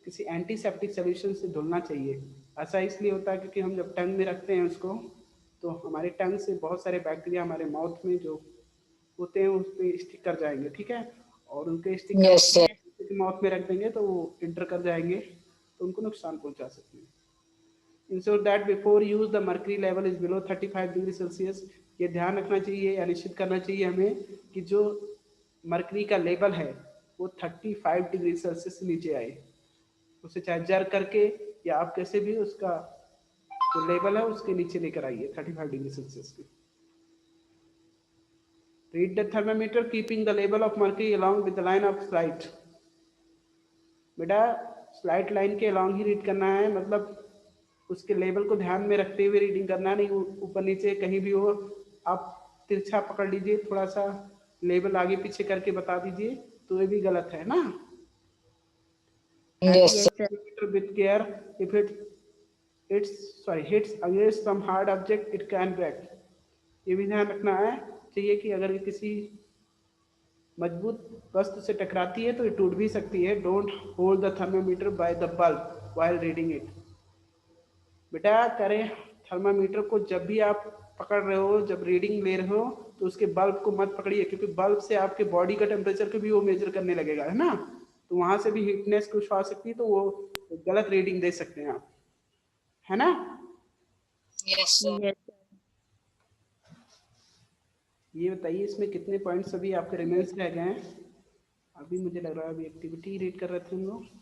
किसी एंटीसेप्टिक सोल्यूशन से धुलना चाहिए। ऐसा इसलिए होता है क्योंकि हम जब टंग में रखते हैं उसको तो हमारे टंग से बहुत सारे बैक्टीरिया हमारे माउथ में जो होते हैं उस पर स्टिक कर जाएंगे, ठीक है, और उनके स्टिक Yes, sir. माउथ में रख देंगे तो वो इंटर कर जाएंगे तो उनको नुकसान पहुंचा सकते हैं। Ensure that before use the mercury level is below 35 degree Celsius. ये ध्यान रखना चाहिए या निश्चित करना चाहिए हमें कि जो मर्करी का लेवल है वो 35 डिग्री सेल्सियस से नीचे आए। उसे चाहे जर करके या आप कैसे भी उसका जो लेवल है उसके नीचे लेकर आइए 35 डिग्री सेल्सियस के। Read the thermometer keeping the level of mercury along with the line of slide। बेटा स्लाइड लाइन के along ही रीड करना है, मतलब उसके लेवल को ध्यान में रखते हुए रीडिंग करना, नहीं ऊपर नीचे कहीं भी हो आप तिरछा पकड़ लीजिए, थोड़ा सा लेवल आगे पीछे करके बता दीजिए तो ये भी गलत है ना। Yes, Yes, sir. sir. with care, if hits against some hard object it can break। ये भी ध्यान रखना है चाहिए कि अगर ये किसी मजबूत वस्तु से टकराती है तो ये टूट भी सकती है। Don't hold the thermometer by the bulb while reading it. बेटा करें थर्मामीटर को जब भी आप पकड़ रहे हो, जब रीडिंग ले रहे हो तो उसके बल्ब को मत पकड़िए क्योंकि बल्ब से आपके बॉडी का टेम्परेचर को भी वो मेजर करने लगेगा, है ना, तो वहां से भी हीटनेस कुछ आ सकती है तो वो गलत रीडिंग दे सकते हैं आप, है ना। Yes, sir. Yes, sir. ये बताइए इसमें कितने पॉइंट्स अभी आपके रिमेन्स रह गए हैं? अभी मुझे लग रहा है अभी एक्टिविटी रीड कर रहे थे हम लोग।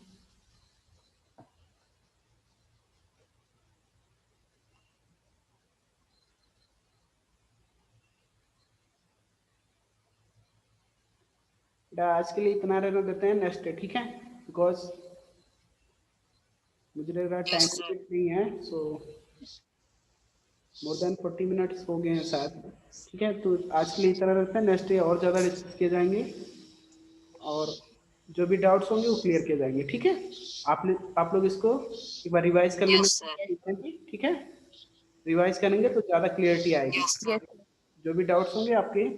आज के लिए इतना रहने देते हैं, नेक्स्ट डे, ठीक है, बिकॉज मुझे लग रहा है Yes, टाइम sir. नहीं है, सो मोर देन 40 मिनट्स हो गए हैं शायद, ठीक है, तो आज के लिए इतना रहता है। नेक्स्ट डे और ज़्यादा डिस्कस किए जाएंगे और जो भी डाउट्स होंगे वो क्लियर किए जाएंगे, ठीक है। आप लोग इसको एक बार रिवाइज कर लेना, Yes, sir. ठीक है, रिवाइज करेंगे तो ज़्यादा क्लियरिटी आएगी। Yes, sir. Yes, sir. जो भी डाउट्स होंगे आपके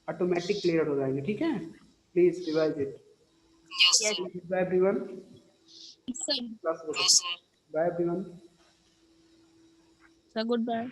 ऑटोमेटिक क्लियर हो जाएंगे, ठीक है, please revise it. Yes, Yes, sir. Bye everyone, sir. Yes, sir. Bye everyone. Sir, goodbye.